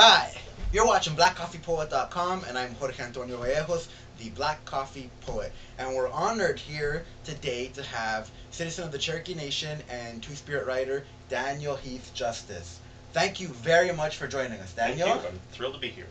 Hi, you're watching BlackCoffeePoet.com, and I'm Jorge Antonio Vallejos, the Black Coffee Poet. And we're honored here today to have citizen of the Cherokee Nation and Two-Spirit writer Daniel Heath Justice. Thank you very much for joining us, Daniel. Thank you. I'm thrilled to be here.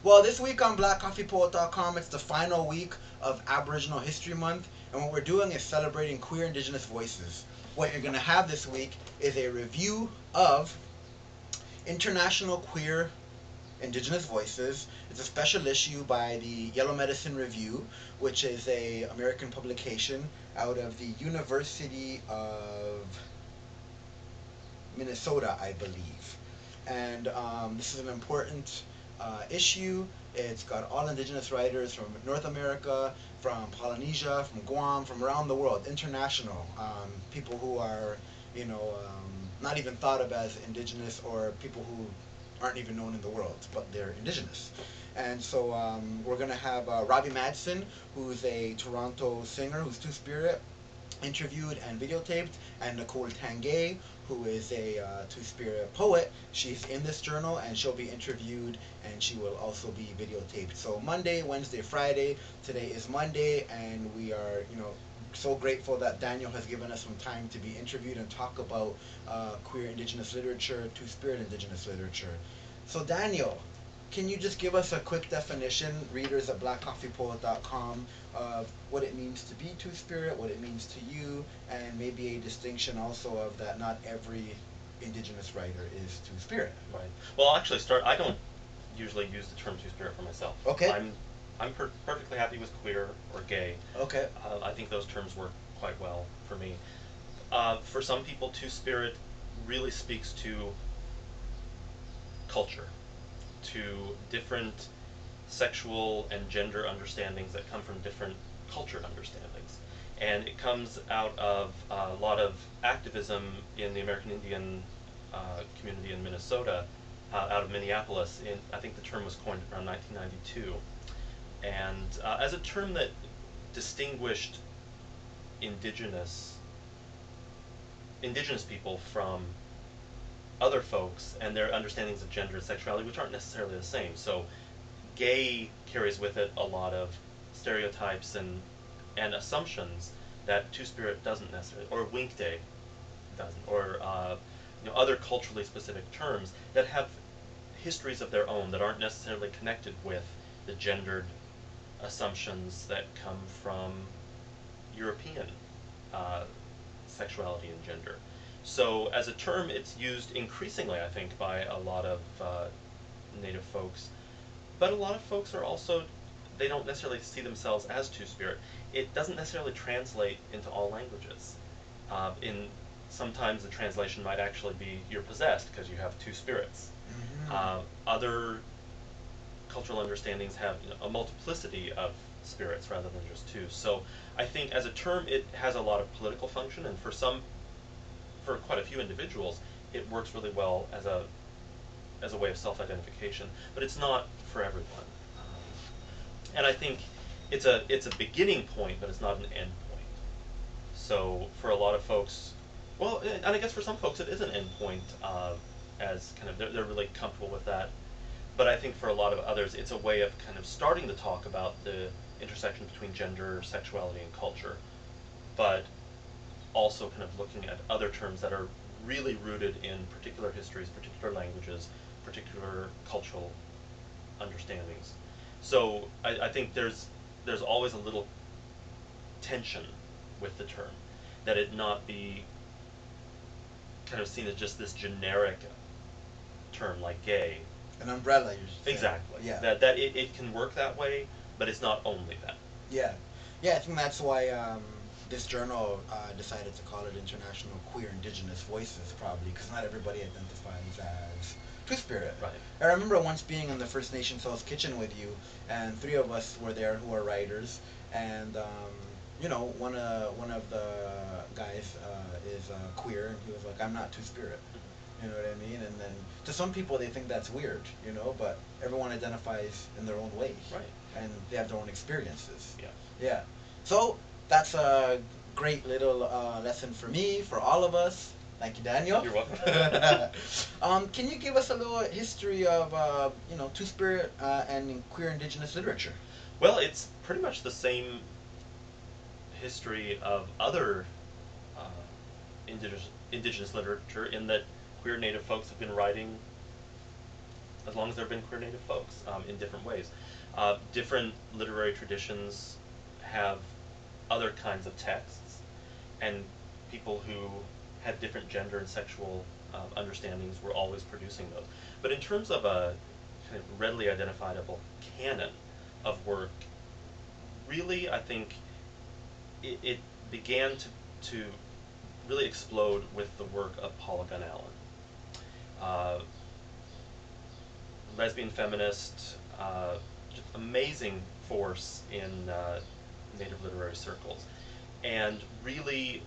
Well, this week on BlackCoffeePoet.com, it's the final week of Aboriginal History Month, and what we're doing is celebrating Queer Indigenous Voices. What you're going to have this week is a review of International Queer Indigenous Voices. It's a special issue by the Yellow Medicine Review, which is a American publication out of the University of Minnesota, I believe. And this is an important issue. It's got all Indigenous writers from North America, from Polynesia, from Guam, from around the world, international people who are, not even thought of as Indigenous, or people who aren't even known in the world, but they're Indigenous. And so we're going to have Robbie Madsen, who's a Toronto singer who's Two-Spirit, interviewed and videotaped, and Nicole Tanguay, who is a Two-Spirit poet. She's in this journal, and she'll be interviewed, and she will also be videotaped. So Monday, Wednesday, Friday. Today is Monday, and we are, so grateful that Daniel has given us some time to be interviewed and talk about queer Indigenous literature, Two-Spirit Indigenous literature. So Daniel, can you just give us a quick definition, readers at blackcoffeepoet.com, of what it means to be Two-Spirit, what it means to you, and maybe a distinction also of that not every Indigenous writer is Two-Spirit? Right. Well, I'll actually start. I don't usually use the term Two-Spirit for myself. Okay. I'm perfectly happy with queer or gay. Okay. I think those terms work quite well for me. For some people, Two-Spirit really speaks to culture, to different sexual and gender understandings that come from different culture understandings. And it comes out of a lot of activism in the American Indian community in Minnesota, out of Minneapolis. I think the term was coined around 1992. And as a term that distinguished indigenous people from other folks and their understandings of gender and sexuality, which aren't necessarily the same. So gay carries with it a lot of stereotypes and assumptions that Two-Spirit doesn't necessarily, or Winkday doesn't, or other culturally specific terms that have histories of their own that aren't necessarily connected with the gendered assumptions that come from European sexuality and gender. So as a term, it's used increasingly, I think, by a lot of Native folks. But a lot of folks are also, they don't necessarily see themselves as Two-Spirit. It doesn't necessarily translate into all languages. Sometimes the translation might actually be you're possessed because you have two spirits. Mm-hmm. Other cultural understandings have a multiplicity of spirits rather than just two. So I think as a term, it has a lot of political function, and for quite a few individuals, it works really well as a way of self-identification. But it's not for everyone. And I think it's a beginning point, but it's not an end point. So for a lot of folks, well, and I guess for some folks it is an end point, as kind of they're really comfortable with that. But I think for a lot of others, it's a way of kind of starting to talk about the intersection between gender, sexuality, and culture, but also kind of looking at other terms that are really rooted in particular histories, particular languages, particular cultural understandings. So I think there's always a little tension with the term, that it not be kind of seen as just this generic term like gay. An umbrella, you're saying. Exactly. Yeah. That it can work that way, but it's not only that. Yeah. Yeah, I think that's why this journal decided to call it International Queer Indigenous Voices, probably, because not everybody identifies as Two-Spirit. Right. I remember once being in the First Nations Hall's kitchen with you, and three of us were there who are writers, and one of the guys is queer, and he was like, "I'm not Two-Spirit." You know what I mean? And then to some people they think that's weird, but everyone identifies in their own way. Right. And they have their own experiences. Yeah. Yeah. So that's a great little lesson for me, for all of us. Thank you, Daniel. You're welcome. Can you give us a little history of, Two-Spirit and queer indigenous literature? Well, it's pretty much the same history of other uh, indigenous literature in that queer Native folks have been writing as long as there have been queer Native folks in different ways. Different literary traditions have other kinds of texts, and people who had different gender and sexual understandings were always producing those. But in terms of a kind of readily identifiable canon of work, really, I think it began to really explode with the work of Paula Gunn Allen. Lesbian feminist, just amazing force in Native literary circles, and really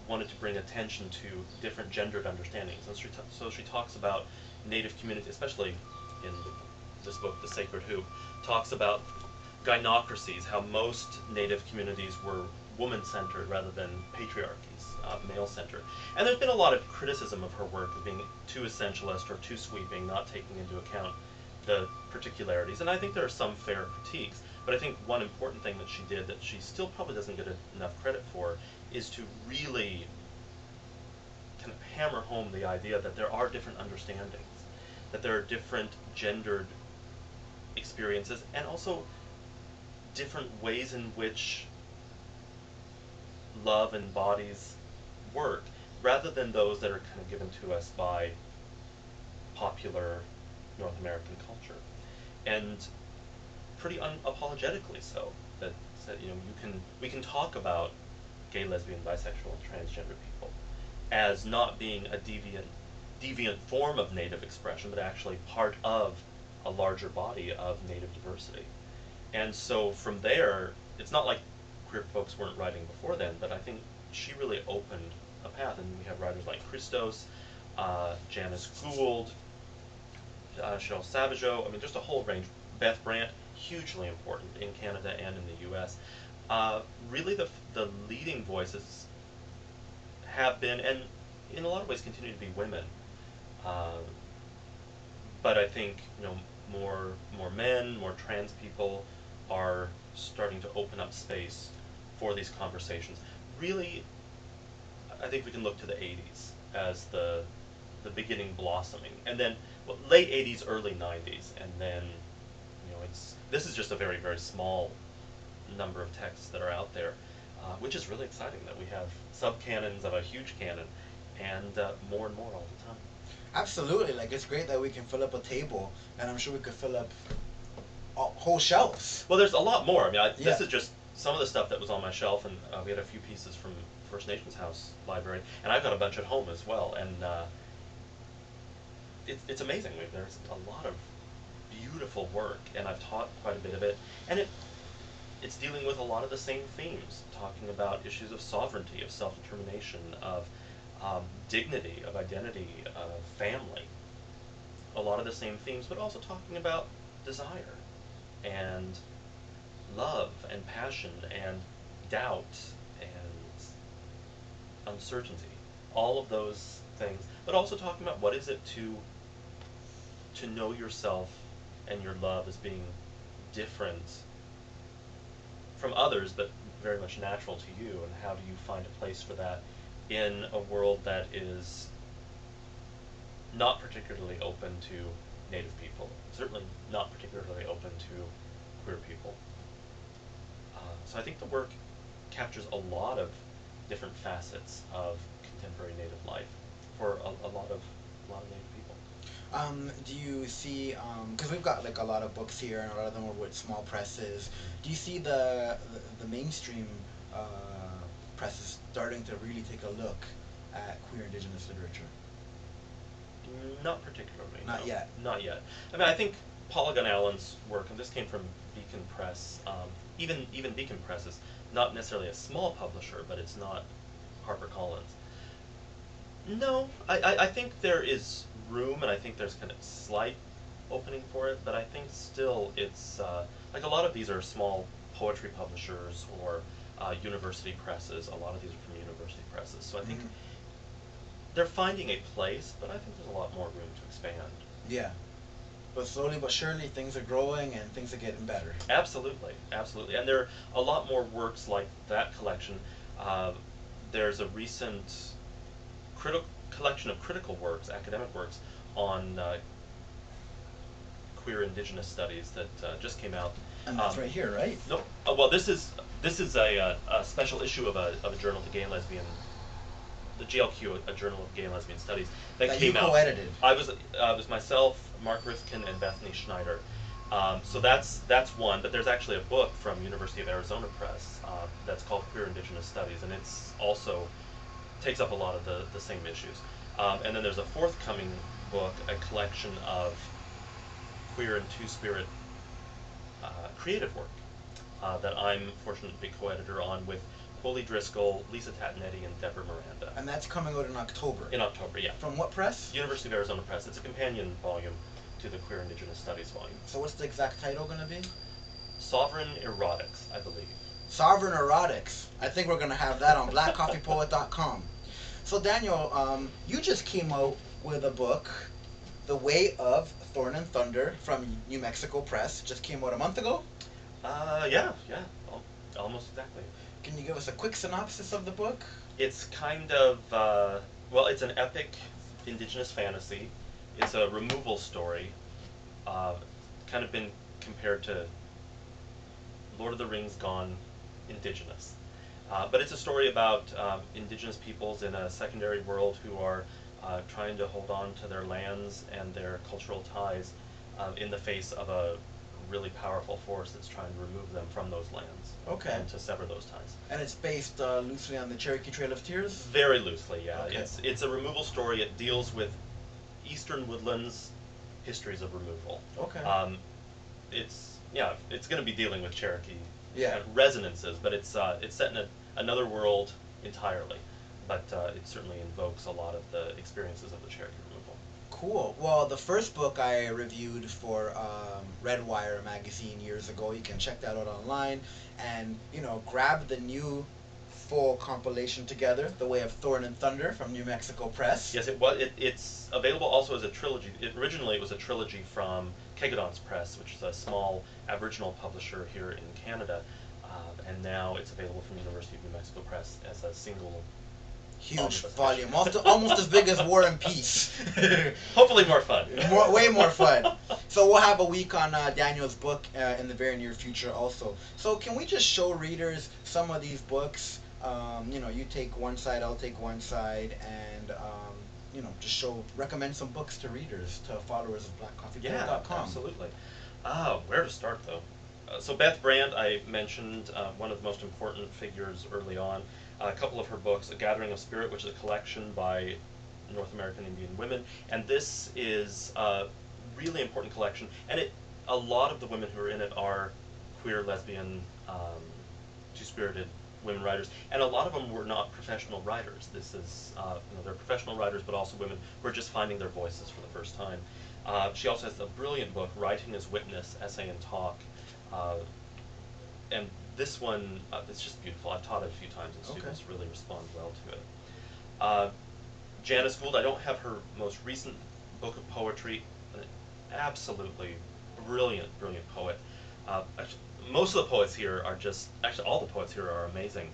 wanted to bring attention to different gendered understandings. And so she talks about Native communities, especially in this book, The Sacred Hoop, talks about gynocracies, how most Native communities were woman-centered rather than patriarchies, male-centered. And there's been a lot of criticism of her work as being too essentialist or too sweeping, not taking into account the particularities. And I think there are some fair critiques, but I think one important thing that she did that she still probably doesn't get enough credit for is to really kind of hammer home the idea that there are different understandings, that there are different gendered experiences, and also different ways in which love and bodies work, rather than those that are kind of given to us by popular North American culture. And pretty unapologetically so, that said, we can talk about gay, lesbian, bisexual, and transgender people as not being a deviant form of Native expression, but actually part of a larger body of Native diversity. And so from there, it's not like queer folks weren't writing before then, but I think she really opened a path. And we have writers like Christos, Janice Gould, Cheryl Savageau, I mean, just a whole range. Beth Brandt, hugely important in Canada and in the US. Really the leading voices have been, and in a lot of ways continue to be, women. But I think, more men, more trans people are starting to open up space for these conversations. Really, I think we can look to the 80s as the beginning blossoming, and then late 80s, early 90s, and then this is just a very, very small number of texts that are out there, which is really exciting that we have sub-canons of a huge canon, and more and more all the time. Absolutely, it's great that we can fill up a table, and I'm sure we could fill up whole shelves. Well, there's a lot more. I mean, this is just some of the stuff that was on my shelf, and we had a few pieces from First Nations House Library, and I've got a bunch at home as well, and it's amazing. There's a lot of beautiful work, and I've taught quite a bit of it, and it's dealing with a lot of the same themes, talking about issues of sovereignty, of self-determination, of dignity, of identity, of family. A lot of the same themes, but also talking about desire and love and passion and doubt and uncertainty. All of those things, but also talking about what is it to know yourself and your love as being different from others, but very much natural to you, and how do you find a place for that in a world that is not particularly open to Native people, certainly not particularly open to queer people. So I think the work captures a lot of different facets of contemporary Native life for a lot of Native people. Do you see, because we've got a lot of books here, and a lot of them are with small presses, do you see the mainstream presses starting to really take a look at queer indigenous literature? Not particularly. Not no. yet. Not yet. I mean, I think Paula Gunn Allen's work, and this came from Beacon Press, even Beacon Press is not necessarily a small publisher, but it's not HarperCollins. No, I think there is room, and I think there's kind of slight opening for it, but I think still it's, like a lot of these are small poetry publishers or university presses. A lot of these are from university presses, so I think they're finding a place, but I think there's a lot more room to expand. Yeah. But slowly but surely, things are growing and things are getting better. Absolutely, absolutely. And there are a lot more works like that collection. There's a recent collection of critical works, academic works, on queer indigenous studies that just came out. And that's right here, right? No, well, this is a special issue of a journal, the Gay and Lesbian, the GLQ, a journal of gay and lesbian studies that came you out. co-edited. I was myself, Mark Rifkin, and Bethany Schneider. So that's one, but there's actually a book from University of Arizona Press that's called Queer Indigenous Studies, and it's also takes up a lot of the same issues. And then there's a forthcoming book, a collection of queer and two-spirit creative work that I'm fortunate to be co-editor on with Coley Driscoll, Lisa Tatanetti, and Deborah Miranda. And that's coming out in October. In October, yeah. From what press? University of Arizona Press. It's a companion volume to the Queer Indigenous Studies volume. So what's the exact title going to be? Sovereign Erotics, I believe. Sovereign Erotics. I think we're going to have that on blackcoffeepoet.com. So Daniel, you just came out with a book, The Way of Thorn and Thunder, from New Mexico Press. Just came out a month ago? Yeah, almost exactly. Can you give us a quick synopsis of the book? It's kind of, well, it's an epic indigenous fantasy. It's a removal story, kind of been compared to Lord of the Rings gone indigenous. But it's a story about indigenous peoples in a secondary world who are trying to hold on to their lands and their cultural ties in the face of a really powerful force that's trying to remove them from those lands. Okay. And to sever those ties. And it's based loosely on the Cherokee Trail of Tears? Very loosely, yeah. Okay. It's a removal story. It deals with Eastern Woodlands histories of removal. Okay. It's going to be dealing with Cherokee Yeah. resonances, but it's set in another world entirely. But it certainly invokes a lot of the experiences of the Cherokee removal. Cool. Well, the first book I reviewed for Redwire magazine years ago. You can check that out online, and grab the new full compilation together, The Way of Thorn and Thunder from New Mexico Press. Yes, it's available also as a trilogy. Originally, it was a trilogy from Kegadon's Press, which is a small Aboriginal publisher here in Canada, and now it's available from the University of New Mexico Press as a single. Huge volume, almost as big as War and Peace. Hopefully more fun. Way more fun. So we'll have a week on Daniel's book in the very near future also. So can we just show readers some of these books? You take one side, I'll take one side, and just recommend some books to readers, to followers of blackcoffeepoet.com. Yeah, absolutely. Where to start though? So Beth Brand, I mentioned, one of the most important figures early on. A couple of her books, A Gathering of Spirit, which is a collection by North American Indian women, and this is a really important collection. And a lot of the women who are in it are queer, lesbian, two-spirited women writers, and a lot of them were not professional writers. This is, they're professional writers, but also women who are just finding their voices for the first time. She also has a brilliant book, Writing as Witness, Essay and Talk, and this one, it's just beautiful. I've taught it a few times, and students really respond well to it. Janice Gould, I don't have her most recent book of poetry. An absolutely brilliant poet. Actually, most of the poets here are all the poets here are amazing.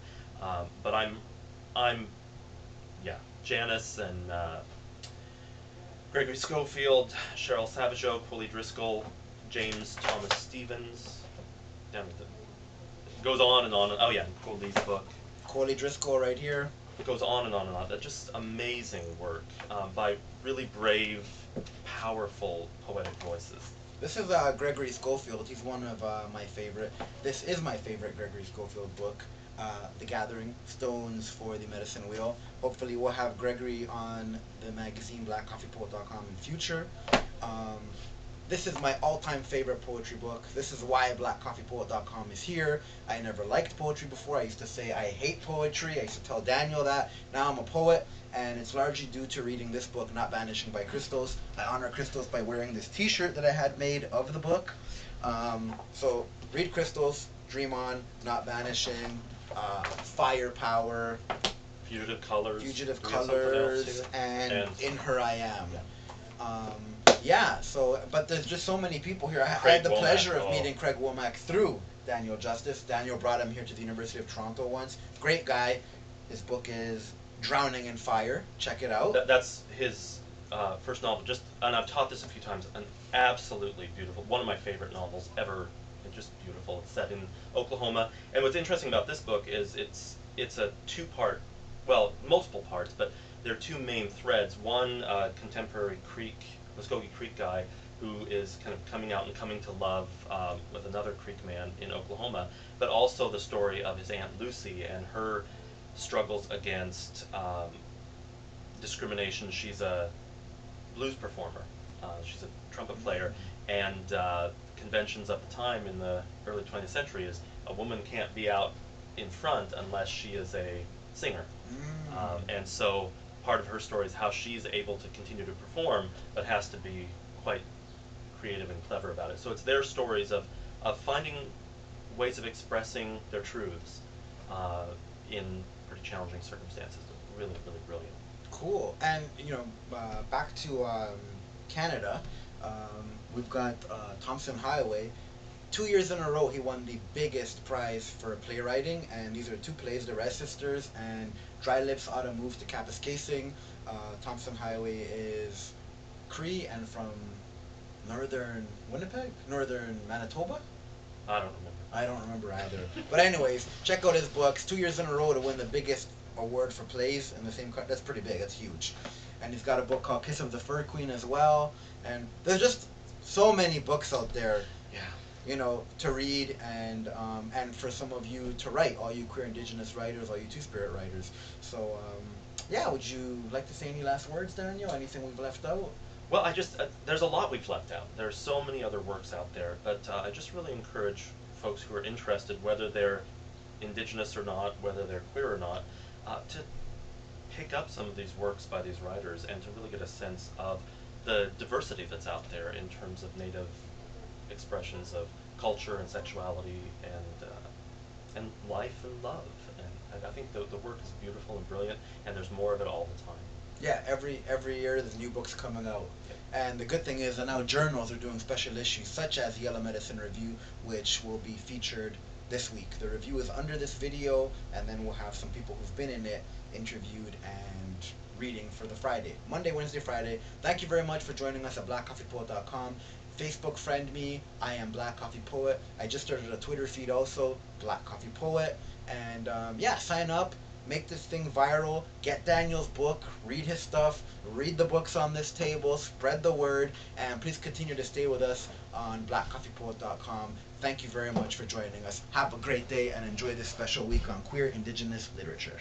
But Janice and Gregory Schofield, Cheryl Savageau, Coley Driscoll, James Thomas Stevens. It goes on and on. Oh yeah, Coley's book. Coley Driscoll right here. It goes on and on and on. That's just amazing work by really brave, powerful, poetic voices. This is Gregory Schofield. He's one of my favorite. This is my favorite Gregory Schofield book, The Gathering, Stones for the Medicine Wheel. Hopefully we'll have Gregory on the magazine blackcoffeepoet.com in future. This is my all-time favorite poetry book. This is why blackcoffeepoet.com is here. I never liked poetry before. I used to say I hate poetry. I used to tell Daniel that. Now I'm a poet, and it's largely due to reading this book, Not Vanishing by Christos. I honor Christos by wearing this t-shirt that I had made of the book. So read Christos, dream on, Not Vanishing, Firepower, Fugitive Colors. Fugitive Do we have something else Colors, here? and In Her I Am. Yeah. Yeah, so, but there's just so many people here. I had the Womack, pleasure of meeting Craig Womack through Daniel Justice. Daniel brought him here to the University of Toronto once. Great guy. His book is Drowning in Fire. Check it out. That's his first novel. And I've taught this a few times. An absolutely beautiful, one of my favorite novels ever. It's just beautiful. It's set in Oklahoma. And what's interesting about this book is it's a two-part, well, multiple parts, but there are two main threads. One, contemporary Muskogee Creek guy who is kind of coming out and coming to love with another Creek man in Oklahoma, but also the story of his Aunt Lucy and her struggles against discrimination. She's a blues performer. She's a trumpet player, and conventions at the time in the early 20th century is a woman can't be out in front unless she is a singer. And so part of her story is how she's able to continue to perform, but has to be quite creative and clever about it. So it's their stories of finding ways of expressing their truths in pretty challenging circumstances. Really, really brilliant. Cool. And, back to Canada, we've got Thompson Highway. 2 years in a row, he won the biggest prize for playwriting, and these are two plays, The Red Sisters and Dry Lips Autumn Moves to Kapuskasing. Thompson Highway is Cree and from northern Winnipeg? Northern Manitoba? I don't remember. I don't remember either. But anyways, check out his books. 2 years in a row to win the biggest award for plays in the same country. That's pretty big. That's huge. And he's got a book called Kiss of the Fur Queen as well. And there's just so many books out there. Yeah. To read and for some of you to write, all you queer Indigenous writers, all you Two-Spirit writers. So, would you like to say any last words, Daniel? Anything we've left out? Well, there's a lot we've left out. There's so many other works out there, but I just really encourage folks who are interested, whether they're Indigenous or not, whether they're queer or not, to pick up some of these works by these writers and to really get a sense of the diversity that's out there in terms of Native expressions of culture and sexuality and life and love. And I think the work is beautiful and brilliant, and there's more of it all the time. Yeah, every year there's new books coming out. And the good thing is that now journals are doing special issues, such as Yellow Medicine Review, which will be featured this week. The review is under this video, and then we'll have some people who've been in it interviewed and reading for the Friday. Monday, Wednesday, Friday. Thank you very much for joining us at blackcoffeepoet.com. Facebook friend me, I am Black Coffee Poet. I just started a Twitter feed also, Black Coffee Poet. And sign up, make this thing viral, get Daniel's book, read his stuff, read the books on this table, spread the word, and please continue to stay with us on blackcoffeepoet.com. Thank you very much for joining us. Have a great day and enjoy this special week on Queer Indigenous Literature.